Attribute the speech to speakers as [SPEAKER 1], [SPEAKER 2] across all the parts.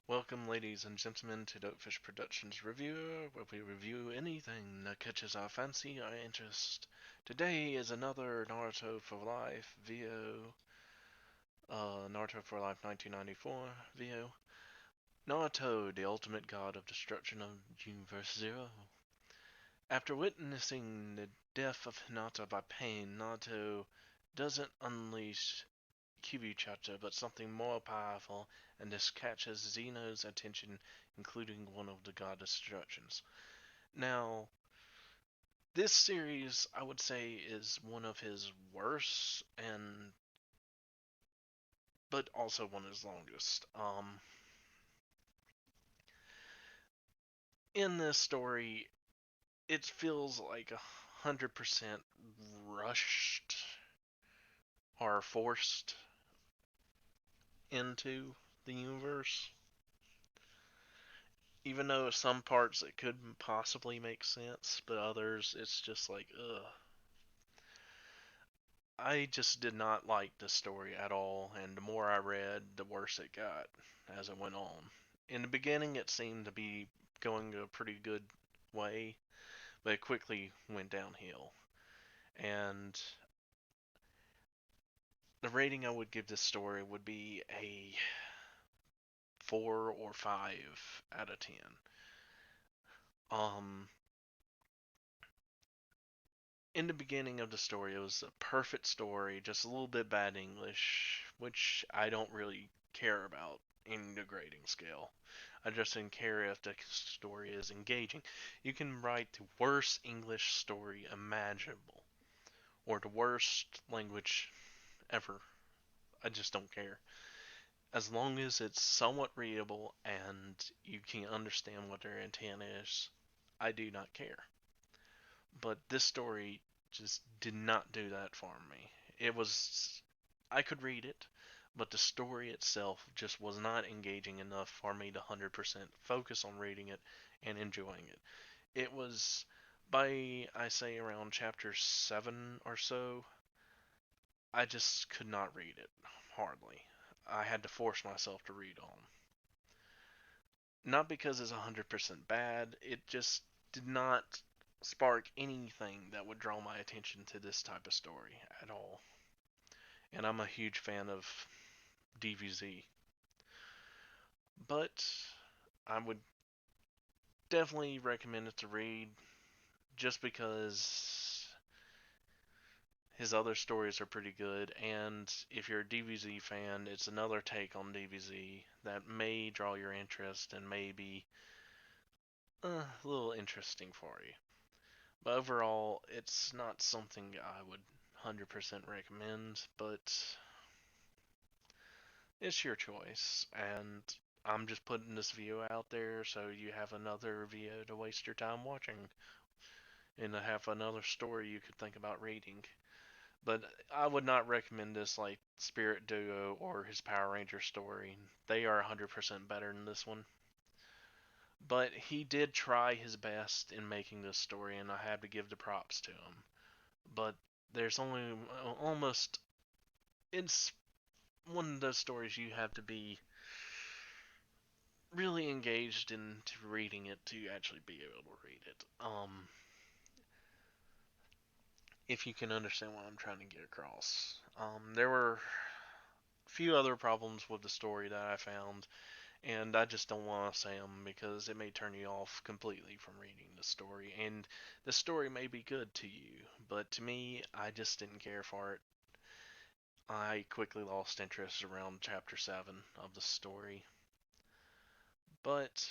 [SPEAKER 1] Welcome, ladies and gentlemen, to Dopefish Productions Review, where we review anything that catches our fancy or interest. Today is another Naruto for Life VO, Naruto for Life 1994 VO. Naruto, the ultimate god of destruction of Universe Zero. After witnessing the death of Hinata by Pain, Naruto doesn't unleash Kyubi chapter, but something more powerful, and this catches Zeno's attention, including one of the god destructions. Now, this series, I would say, is one of his worst, and but also one of his longest. In this story, it feels like 100% rushed or forced into the universe. Even though some parts it could possibly make sense, but others it's just like, ugh. I just did not like the story at all, and the more I read, the worse it got as it went on. In the beginning, it seemed to be going a pretty good way, but it quickly went downhill. And the rating I would give this story would be a 4 or 5 out of 10. Um, in the beginning of the story, it was a perfect story, just a little bit bad English, which I don't really care about in the grading scale. I just didn't care if the story is engaging. You can write the worst English story imaginable, or the worst language ever. I just don't care. As long as it's somewhat readable and you can understand what their intent is, I do not care. But this story just did not do that for me. It was, I could read it, but the story itself just was not engaging enough for me to 100% focus on reading it and enjoying it. It was by, I say, around chapter 7 or so, I just could not read it, hardly. I had to force myself to read on. Not because it's 100% bad, it just did not spark anything that would draw my attention to this type of story at all. And I'm a huge fan of DVZ. But I would definitely recommend it to read just because his other stories are pretty good. And if you're a DVZ fan, it's another take on DVZ that may draw your interest and may be a little interesting for you. But overall, it's not something I would 100% recommend, but it's your choice. And I'm just putting this video out there so you have another video to waste your time watching and to have another story you could think about reading. But I would not recommend this like Spirit Duo or his Power Ranger story. They are 100% better than this one. But he did try his best in making this story, and I have to give the props to him. But there's only almost it's one of those stories you have to be really engaged into reading it to actually be able to read it. If you can understand what I'm trying to get across. There were a few other problems with the story that I found, and I just don't want to say them because it may turn you off completely from reading the story. And the story may be good to you, but to me, I just didn't care for it. I quickly lost interest around chapter 7 of the story. But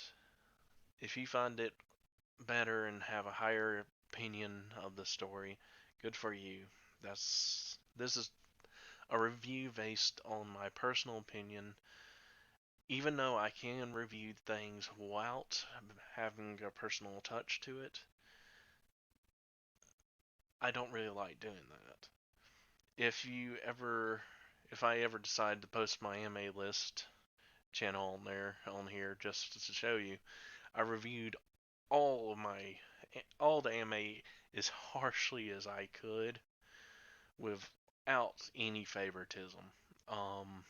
[SPEAKER 1] if you find it better and have a higher opinion of the story, good for you. This is a review based on my personal opinion. Even though I can review things without having a personal touch to it, I don't really like doing that. If you ever if I ever decide to post my MA list channel on here just to show you, I reviewed all the anime as harshly as I could without any favoritism. Um,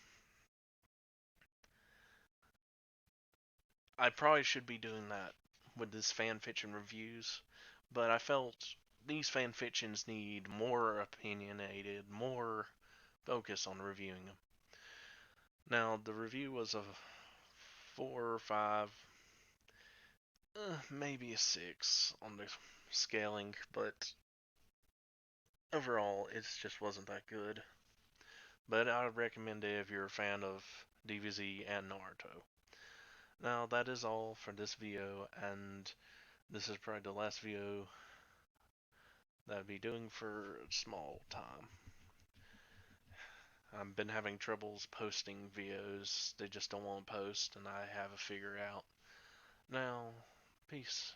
[SPEAKER 1] I probably should be doing that with this fan fiction reviews, but I felt these fan fictions need more opinionated, more focus on reviewing them. Now, the review was a 4 or 5, maybe a 6 on the scaling, but overall, it just wasn't that good. But I recommend it if you're a fan of DBZ and Naruto. Now, that is all for this video, and this is probably the last video that I'll be doing for a small time. I've been having troubles posting videos. They just don't want to post, and I have a figure out. Now, peace.